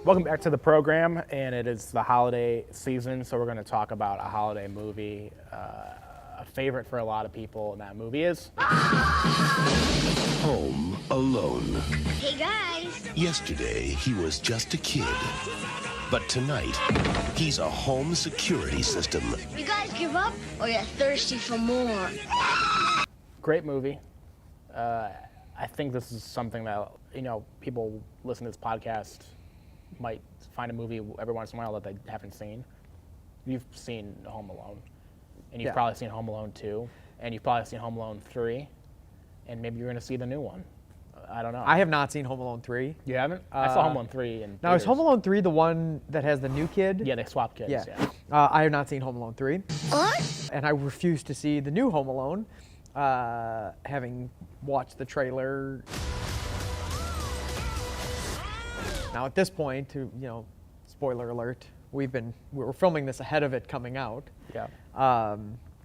Welcome back to the program, and it is the holiday season, so we're going to talk about a holiday movie. A favorite for a lot of people, and that movie is Home Alone. Hey guys! Yesterday, he was just a kid. But tonight, he's a home security system. You guys give up, or you're thirsty for more? great movie. I think this is something that, people listen to this podcast might find a movie every once in a while that they haven't seen. You've seen Home Alone, and you've probably seen Home Alone 2, and you've probably seen Home Alone 3, and maybe you're going to see the new one. I don't know. I have not seen Home Alone 3. You haven't? I saw Home Alone 3 in Now, is theaters. Home Alone 3 the one that has the new kid? Yeah, they swap kids. Yeah. Yeah. I have not seen Home Alone 3. What? And I refuse to see the new Home Alone, having watched the trailer. Now, at this point, spoiler alert, we're filming this ahead of it coming out. Yeah.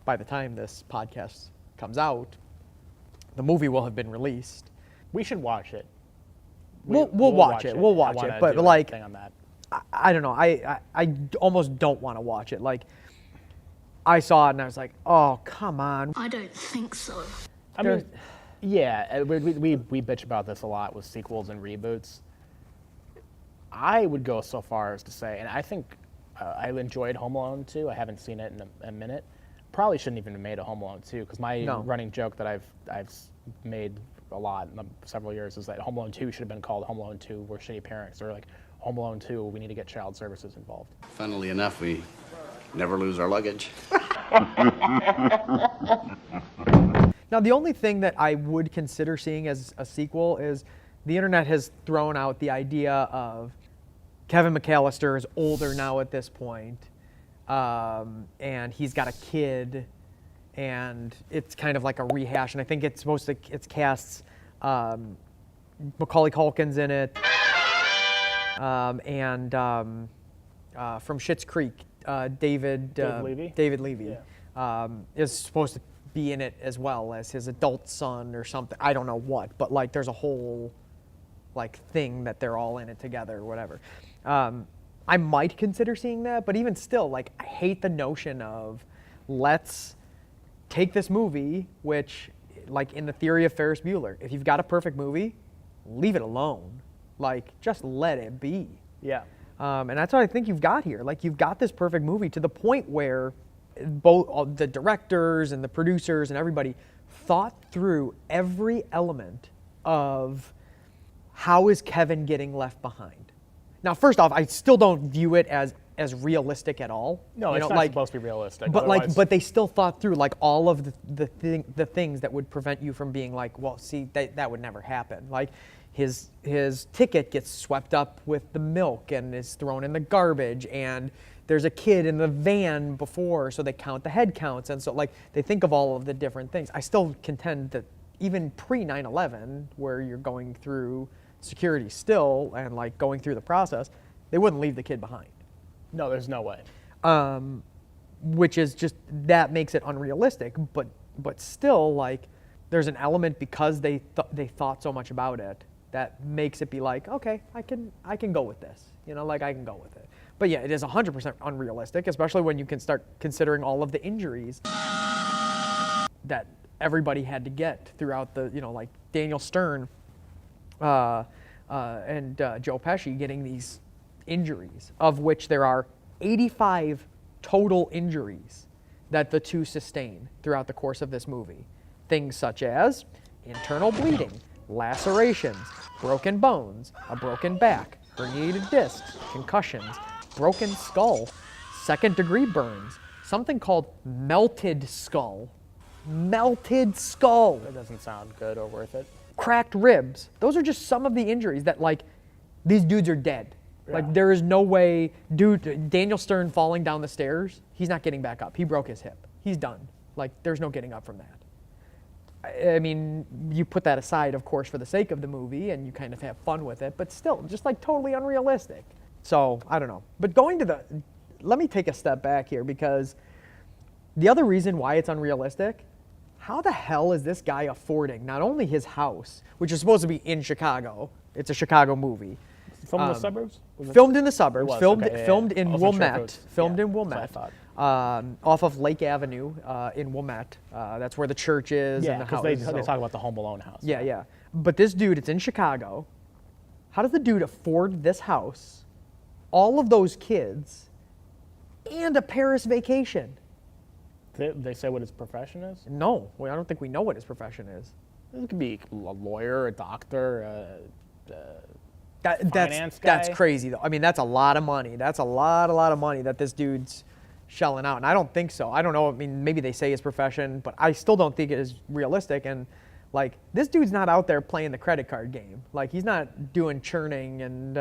By the time this podcast comes out, the movie will have been released. We should watch it. We'll watch it. We'll watch I it. wanna But do a like, thing on that. I don't know. I almost don't want to watch it. Like, I saw it and I was like, oh, come on. I don't think so. I mean, yeah, we bitch about this a lot with sequels and reboots. I would go so far as to say, and I think I enjoyed Home Alone 2. I haven't seen it in a minute. Probably shouldn't even have made a Home Alone 2, because my running joke that I've made a lot in several years is that Home Alone 2 should have been called Home Alone 2, We're Shitty Parents, or like Home Alone 2, we need to get child services involved. Funnily enough, we never lose our luggage. Now, the only thing that I would consider seeing as a sequel is the internet has thrown out the idea of Kevin McCallister is older now at this point, and he's got a kid, and it's kind of like a rehash. And I think it's casts Macaulay Culkin's in it, and from Schitt's Creek, David Levy? David Levy is supposed to be in it as well as his adult son or something. I don't know what, but like there's a whole like thing that they're all in it together or whatever. I might consider seeing that, but even still, like, I hate the notion of let's take this movie, which, like in the theory of Ferris Bueller, if you've got a perfect movie, leave it alone. Like, just let it be. Yeah. And that's what I think you've got here. Like, you've got this perfect movie to the point where both the directors and the producers and everybody thought through every element of how is Kevin getting left behind. Now, first off, I still don't view it as realistic at all. No, it's not supposed to be realistic. But otherwise... but they still thought through like all of the things that would prevent you from being like, well, see, that would never happen. Like his ticket gets swept up with the milk and is thrown in the garbage, and there's a kid in the van before, so they count the head counts, and so like they think of all of the different things. I still contend that even pre 9/11, where you're going through security still and like going through the process, they wouldn't leave the kid behind. No, there's no way. Which is just, that makes it unrealistic, but still, like, there's an element because they thought so much about it that makes it be like, okay, I can go with this, like I can go with it. But yeah, it is 100% unrealistic, especially when you can start considering all of the injuries that everybody had to get throughout the, like Daniel Stern and Joe Pesci getting these injuries, of which there are 85 total injuries that the two sustain throughout the course of this movie. Things such as internal bleeding, lacerations, broken bones, a broken back, herniated discs, concussions, broken skull, second-degree burns, something called melted skull. Melted skull. That doesn't sound good or worth it. Cracked ribs. Those are just some of the injuries that, like, these dudes are dead. Yeah. Like, there is no way, Daniel Stern falling down the stairs, he's not getting back up. He broke his hip. He's done. Like, there's no getting up from that. I mean, you put that aside, of course, for the sake of the movie, and you kind of have fun with it, but still, just like totally unrealistic. So, I don't know. But let me take a step back here, because the other reason why it's unrealistic, how the hell is this guy affording not only his house, which is supposed to be in Chicago, it's a Chicago movie, Filmed in the suburbs? Was it- Filmed in the suburbs. was, Filmed okay, yeah, filmed yeah. in I wasn't sure if it Wilmette. was- Filmed yeah, in that's what I Wilmette. thought. Off of Lake Avenue in Wilmette. That's where the church is Yeah, and the because house. they talk about the Home Alone house. Yeah, yeah. But this dude, it's in Chicago. How does the dude afford this house, all of those kids, and a Paris vacation? They say what his profession is? No, I don't think we know what his profession is. It could be a lawyer, a doctor, That's finance guy. crazy though. I mean, that's a lot of money. That's a lot of money that this dude's shelling out. And I don't think so. I don't know. I mean, maybe they say his profession, but I still don't think it is realistic. And like, this dude's not out there playing the credit card game. Like, he's not doing churning and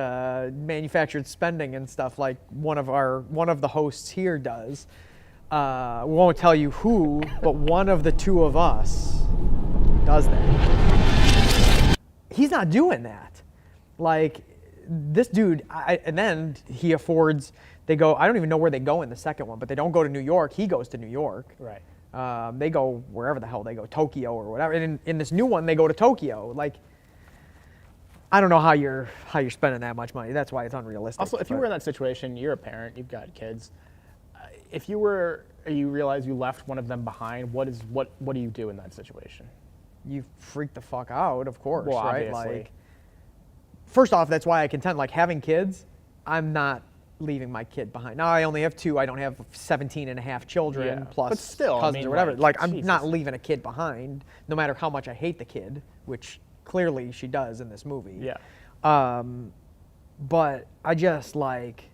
manufactured spending and stuff like one of the hosts here does. We won't tell you who, but one of the two of us does that. He's not doing that. Like, this dude, and then he affords, they go, I don't even know where they go in the second one, but they don't go to New York. He goes to New York. Right. They go wherever the hell they go, Tokyo or whatever. And in this new one, they go to Tokyo. Like, I don't know how you're spending that much money. That's why it's unrealistic. Also, if you were in that situation, you're a parent, you've got kids. If you realize you left one of them behind, what do you do in that situation? You freak the fuck out, of course, Well, right? obviously. Like, first off, that's why I contend, like, having kids, I'm not leaving my kid behind. Now, I only have 2. I don't have 17 and a half children Yeah, plus but still, I cousins mean, or whatever. like, I'm Jesus. not leaving a kid behind, no matter how much I hate the kid, which clearly she does in this movie. Yeah. But I just, like,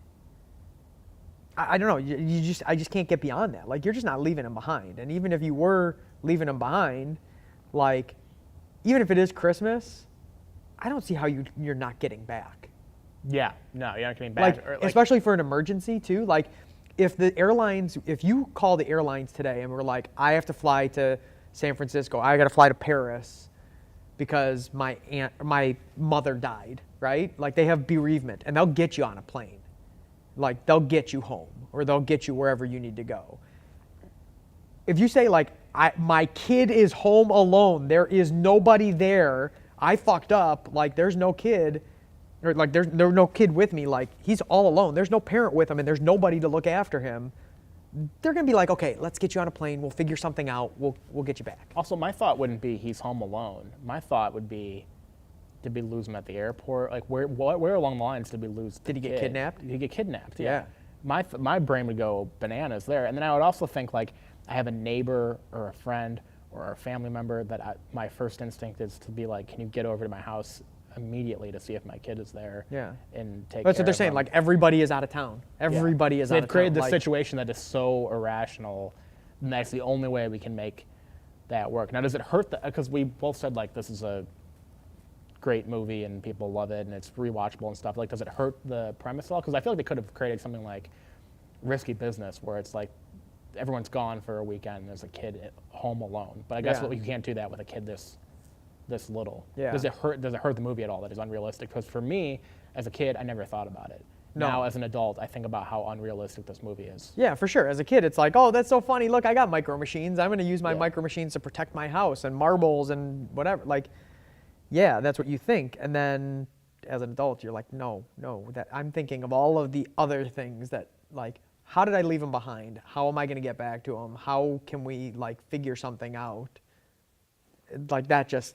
I don't know. I just can't get beyond that. Like, you're just not leaving him behind. And even if you were leaving him behind, like, even if it is Christmas, I don't see how you're not getting back. Yeah. No, you're not getting back. Like, Or, especially for an emergency too. Like, if you call the airlines today and we're like, I have to fly to San Francisco, I got to fly to Paris because my mother died, right? Like, they have bereavement and they'll get you on a plane. Like, they'll get you home or they'll get you wherever you need to go. If you say, like, my kid is home alone, there is nobody there, I fucked up, like, there's no kid, or like there's no kid with me, like, he's all alone, there's no parent with him and there's nobody to look after him, they're gonna be like, okay, let's get you on a plane, we'll figure something out, we'll get you back. Also, my thought wouldn't be he's home alone. My thought would be, did we lose him at the airport? Like, where along the lines did we lose? Did he get kidnapped? Did he get kidnapped? Yeah. My brain would go bananas there, and then I would also think, like, I have a neighbor or a friend or a family member that my first instinct is to be like, can you get over to my house immediately to see if my kid is there? Yeah. And take. That's care what they're of saying, him. like, everybody is out of town. Everybody is So out they've of town. created this Like, situation that is so irrational, and that's the only way we can make that work. Now, does it hurt because we both said, like, this is a great movie and people love it and it's rewatchable and stuff. Like, does it hurt the premise at all? Because I feel like they could have created something like Risky Business, where it's like everyone's gone for a weekend and there's a kid at home alone. But I guess Yeah. you can't do that with a kid this little. Yeah. Does it hurt the movie at all that is unrealistic? Because for me, as a kid, I never thought about it. No. Now, as an adult, I think about how unrealistic this movie is. Yeah, for sure. As a kid, it's like, oh, that's so funny. Look, I got micro machines. I'm going to use my Yeah. micro machines to protect my house and marbles and whatever. Like, yeah, that's what you think. And then as an adult, you're like, no, that I'm thinking of all of the other things that, like, how did I leave him behind? How am I going to get back to him? How can we, like, figure something out? Like, that's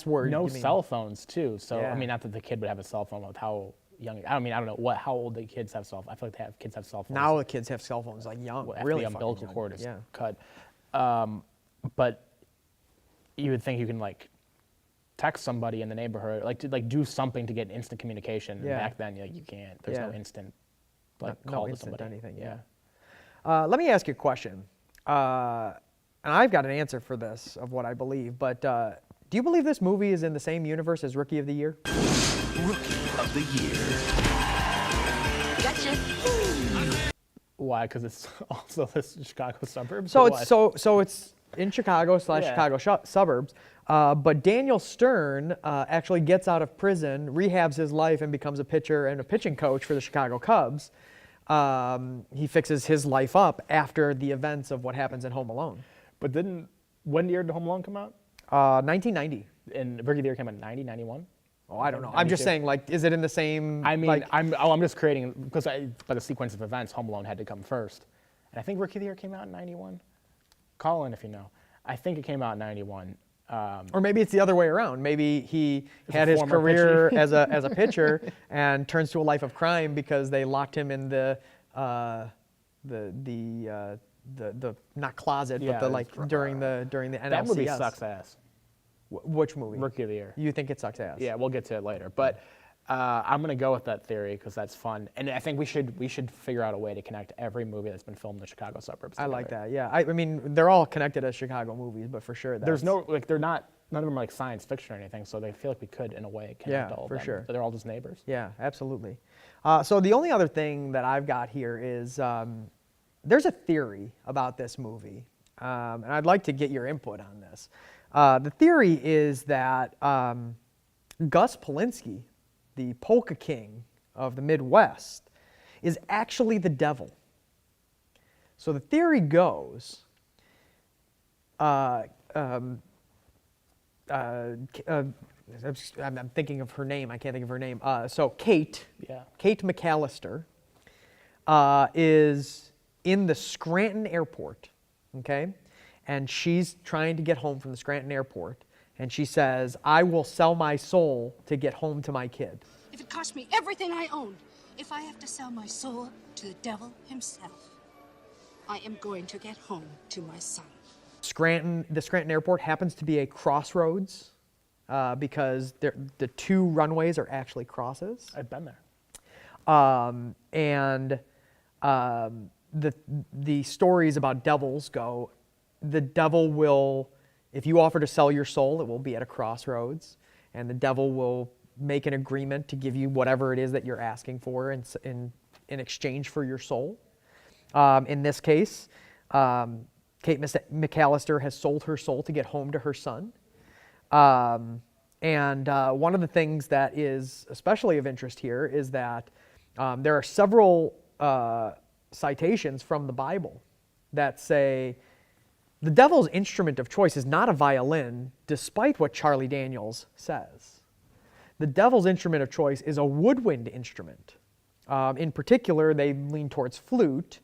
where No you mean, cell phones too. So Yeah. I mean, not that the kid would have a cell phone with how young. I don't know how old the kids have cell phones. I feel like kids have cell phones. Now the kids have cell phones, like, young, after really the fucking umbilical young. cord is Yeah. cut. But you would think you can, like, text somebody in the neighborhood, like, to do something to get instant communication. And Yeah. back then, you can't. There's no Yeah. instant, like, No call to instant somebody. anything, yeah. Let me ask you a question. And I've got an answer for this of what I believe, but do you believe this movie is in the same universe as Rookie of the Year? Rookie of the Year. Gotcha. Why? Because it's also the Chicago suburbs. So or it's what? so it's in Chicago / Yeah. Chicago suburbs, but Daniel Stern actually gets out of prison, rehabs his life, and becomes a pitcher and a pitching coach for the Chicago Cubs. He fixes his life up after the events of what happens in Home Alone. But when year did Home Alone come out? 1990. And Rookie of the Year came out in 90, 91? Oh, I don't know. I'm just 92. saying, like, is it in the same? I mean, like, I'm just creating because by the sequence of events, Home Alone had to come first, and I think Rookie of the Year came out in '91. Call in if you know. I think it came out in '91. or maybe it's the other way around. Maybe he a had his former career as a pitcher and turns to a life of crime because they locked him in the not closet, Yeah, but the like during the NLCS. That movie sucks ass. Which movie? Rookie of the Year. You think it sucks ass? Yeah, we'll get to it later, but I'm gonna go with that theory because that's fun, and I think we should figure out a way to connect every movie that's been filmed in the Chicago suburbs. I like together. that. Yeah, I mean they're all connected as Chicago movies, but for sure There's no like they're not. None of them are like science fiction or anything, so they feel like we could, in a way, connect Yeah, all of for them. sure. They're all just neighbors. Yeah, absolutely. So the only other thing that I've got here is there's a theory about this movie, and I'd like to get your input on this. The theory is that Gus Polinski, the polka king of the Midwest, is actually the devil. So the theory goes, I'm thinking of her name. I can't think of her name. So Kate, Yeah. Kate McCallister, is in the Scranton airport, okay? And she's trying to get home from the Scranton airport. And she says, I will sell my soul to get home to my kid. If it costs me everything I own, if I have to sell my soul to the devil himself, I am going to get home to my son. The Scranton airport happens to be a crossroads because the two runways are actually crosses. I've been there. The stories about devils go, the devil will, if you offer to sell your soul, it will be at a crossroads, and the devil will make an agreement to give you whatever it is that you're asking for in exchange for your soul. In this case, Kate McCallister has sold her soul to get home to her son. One of the things that is especially of interest here is that there are several citations from the Bible that say the devil's instrument of choice is not a violin, despite what Charlie Daniels says. The devil's instrument of choice is a woodwind instrument. In particular, they lean towards flute,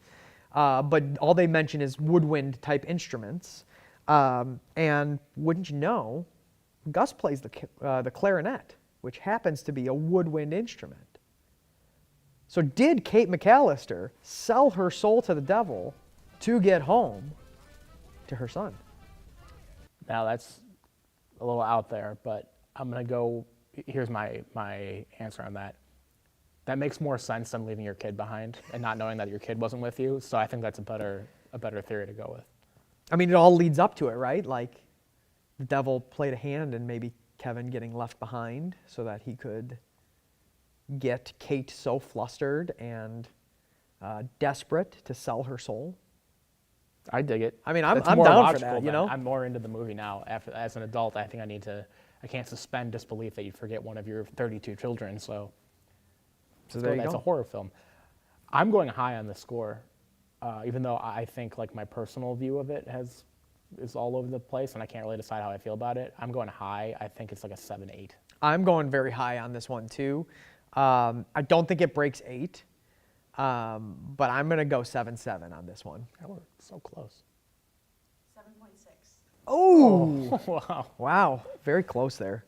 but all they mention is woodwind type instruments. And wouldn't you know, Gus plays the clarinet, which happens to be a woodwind instrument. So did Kate McCallister sell her soul to the devil to get home to her son? Now that's a little out there, but I'm gonna go. Here's my answer on that. That makes more sense than leaving your kid behind and not knowing that your kid wasn't with you. So I think that's a better theory to go with. I mean, it all leads up to it, right? Like the devil played a hand in maybe Kevin getting left behind so that he could get Kate so flustered and desperate to sell her soul. I dig it. I mean, I'm That's down more for logical that, you then. know? I'm more into the movie now. As an adult, I think I can't suspend disbelief that you forget one of your 32 children. So there you that's go. a horror film. I'm going high on the score, even though I think like my personal view of it is all over the place, and I can't really decide how I feel about it. I'm going high. I think it's like a 7-8. I'm going very high on this one too. I don't think it breaks 8, but I'm going to go 7.7 on this one. Yeah, we're so close. 7.6. Oh, Wow. wow, very close there.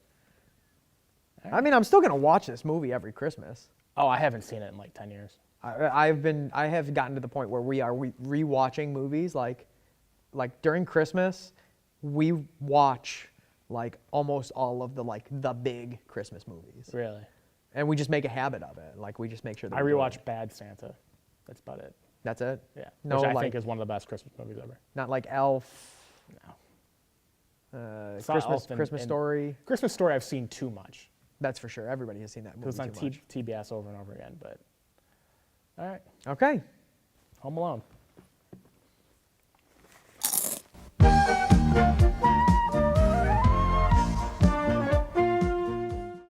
I mean, I'm still going to watch this movie every Christmas. Oh, I haven't seen it in like 10 years. I have gotten to the point where we are rewatching movies like during Christmas, we watch like almost all of the big Christmas movies. Really? And we just make a habit of it. Like we just make sure that I we do rewatch it. Bad Santa. That's about it. That's it? Yeah. No, Which I like think is one of the best Christmas movies ever. not like Elf, No. It's not Elf and- Christmas and Story. Christmas Story I've seen too much. That's for sure. Everybody has seen that It was movie on too much. TBS over and over again, but all right. Okay. Home Alone.